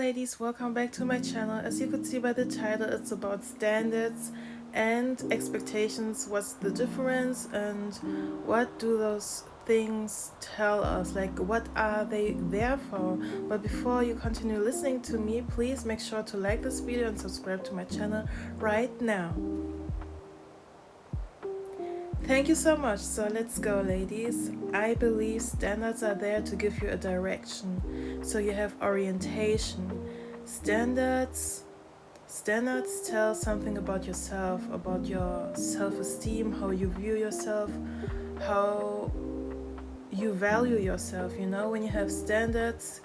ladies, welcome back to my channel. As you could see by the title, it's about standards and expectations. What's the difference and what do those things tell us? Like, what are they there for? But before you continue listening to me, please make sure to like this video and subscribe to my channel right now. Thank you so much. So let's go, ladies. I believe standards are there to give you a direction. So you have orientation. Standards tell something about yourself, about your self-esteem, how you view yourself, how you value yourself. You know, when you have standards,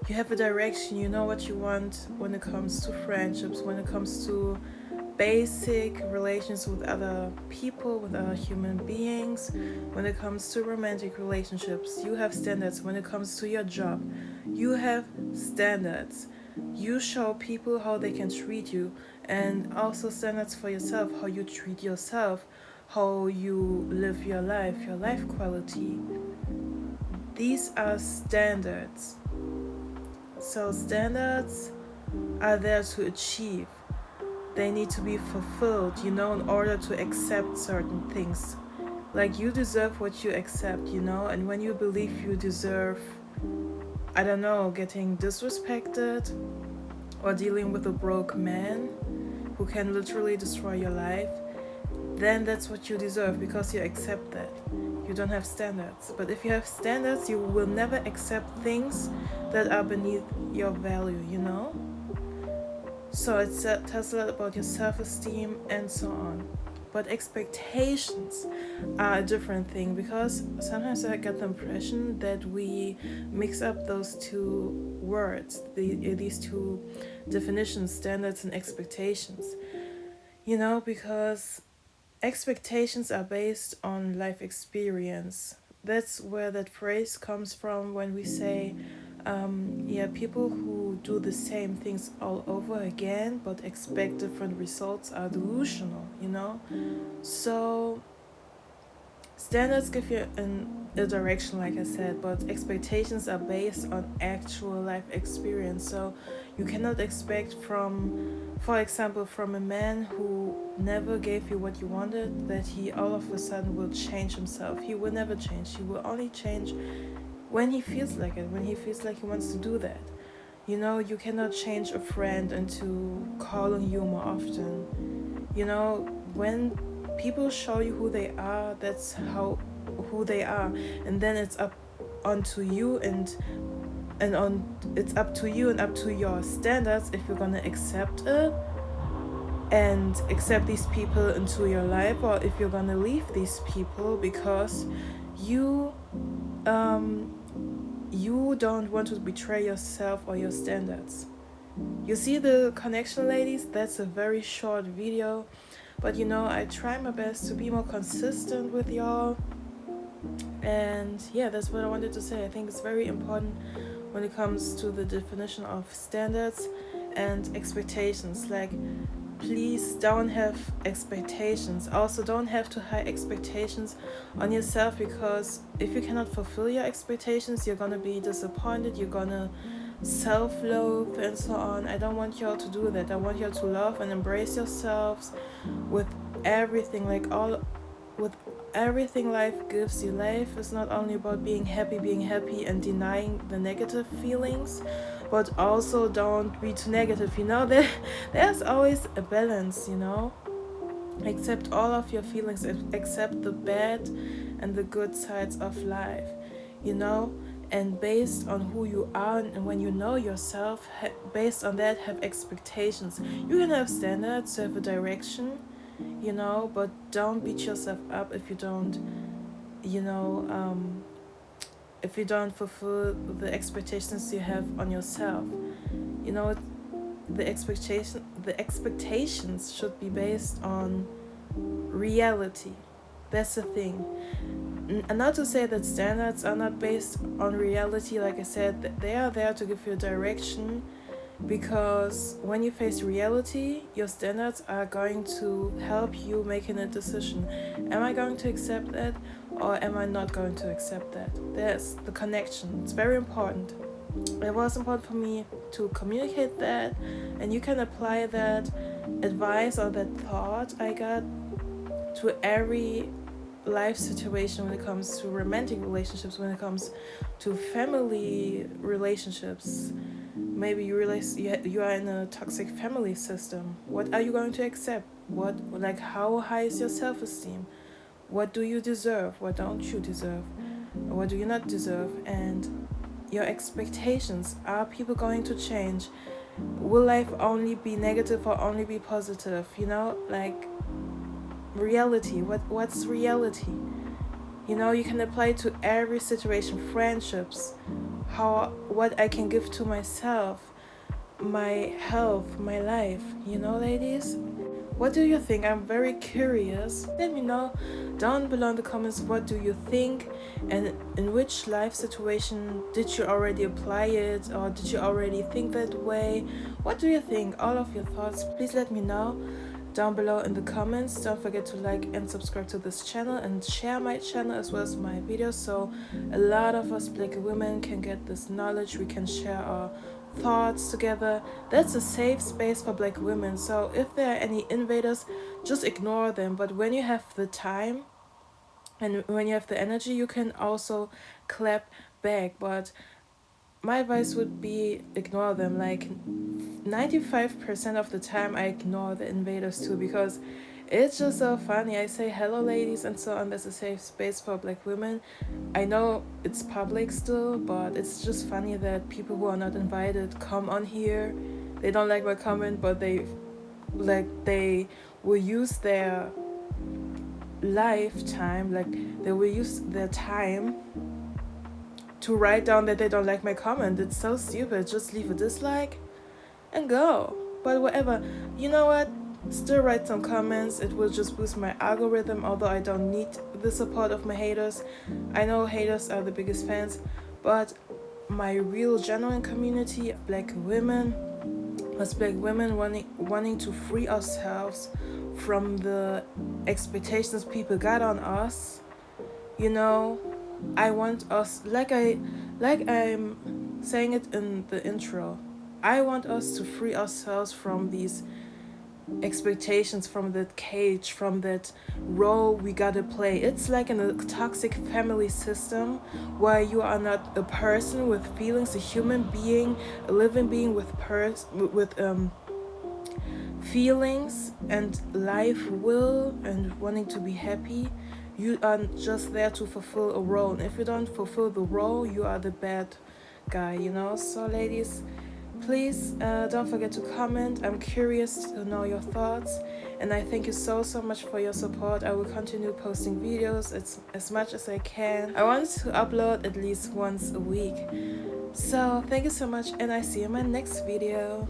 you have a direction. You know what you want when it comes to friendships, when it comes to basic relations with other people, with other human beings. When it comes to romantic relationships, you have standards. When it comes to your job, you have standards. You show people how they can treat you, and also standards for yourself, how you treat yourself, how you live your life quality. These are standards. So standards are there to achieve. They need to be fulfilled, you know, in order to accept certain things. Like, you deserve what you accept, you know, and when you believe you deserve, I don't know, getting disrespected or dealing with a broke man who can literally destroy your life, then that's what you deserve because you accept that. You don't have standards. But if you have standards, you will never accept things that are beneath your value, you know? So it tells a lot about your self-esteem and so on. But expectations are a different thing, because sometimes I get the impression that we mix up those two words, these two definitions, standards and expectations. You know, because expectations are based on life experience. That's where that phrase comes from when we say, people who do the same things all over again but expect different results are delusional, you know? So standards give you a direction, like I said, but expectations are based on actual life experience. So you cannot expect from, for example, from a man who never gave you what you wanted, that he all of a sudden will change himself. He will never change. He will only change when he feels like it, when he feels like he wants to do that. You know, you cannot change a friend into calling you more often. You know, when people show you who they are, that's who they are, and then it's up onto you it's up to you and up to your standards if you're gonna accept it and accept these people into your life, or if you're gonna leave these people because you don't want to betray yourself or your standards. You see the connection, ladies? That's a very short video, but you know, I try my best to be more consistent with y'all. And yeah, that's what I wanted to say. I think it's very important when it comes to the definition of standards and expectations. Like, please don't have expectations. Also, don't have too high expectations on yourself, because if you cannot fulfill your expectations, you're gonna be disappointed, you're gonna self-loathe and so on. I don't want y'all to do that. I want y'all to love and embrace yourselves with everything, with everything life gives you. Life is not only about being happy and denying the negative feelings, but also don't be too negative, you know? There's always a balance, you know? Accept all of your feelings, accept the bad and the good sides of life, you know? And based on who you are and when you know yourself, based on that, have expectations. You can have standards, have a direction, you know, but don't beat yourself up if you don't, you know, if you don't fulfill the expectations you have on yourself. You know, the expectations should be based on reality. That's the thing. And not to say that standards are not based on reality. Like I said, they are there to give you a direction, because when you face reality, your standards are going to help you making a decision. Am I going to accept that, or am I not going to accept that? There's the connection. It's very important. It was important for me to communicate that, and you can apply that advice or that thought I got to every life situation when it comes to romantic relationships, when it comes to family relationships. Maybe you realize you are in a toxic family system. What are you going to accept? What, like, how high is your self-esteem? What do you deserve? What don't you deserve? What do you not deserve? And your expectations, are people going to change? Will life only be negative or only be positive? You know, like, reality. What's reality? You know, you can apply it to every situation. Friendships, how, what I can give to myself, my health, my life. You know, ladies, what do you think? I'm very curious. Let me know down below in the comments, what do you think, and in which life situation did you already apply it, or did you already think that way? What do you think? All of your thoughts, please let me know down below in the comments. Don't forget to like and subscribe to this channel and share my channel as well as my videos, so a lot of us Black women can get this knowledge. We can share our thoughts together. That's a safe space for Black women, so if there are any invaders, just ignore them. But when you have the time and when you have the energy, you can also clap back. But my advice would be ignore them. Like 95% of the time I ignore the invaders too, because it's just so funny. I say hello ladies and so on, there's a safe space for Black women. I know it's public still, but it's just funny that people who are not invited come on here. They don't like my comment, but they will use their lifetime, like they will use their time to write down that they don't like my comment. It's so stupid. Just leave a dislike and go. But whatever, you know what, still write some comments. It will just boost my algorithm, although I don't need the support of my haters. I know haters are the biggest fans, but my real genuine community, Black women, us Black women wanting to free ourselves from the expectations people got on us. You know, I want us, like I'm saying it in the intro, I want us to free ourselves from these expectations, from that cage, from that role we gotta play. It's like in a toxic family system where you are not a person with feelings, a human being, a living being with feelings and life will and wanting to be happy. You are just there to fulfill a role, and if you don't fulfill the role, you are the bad guy, you know. So ladies, please don't forget to comment. I'm curious to know your thoughts, and I thank you so much for your support. I will continue posting videos as much as I can. I want to upload at least once a week. So thank you so much, and I see you in my next video.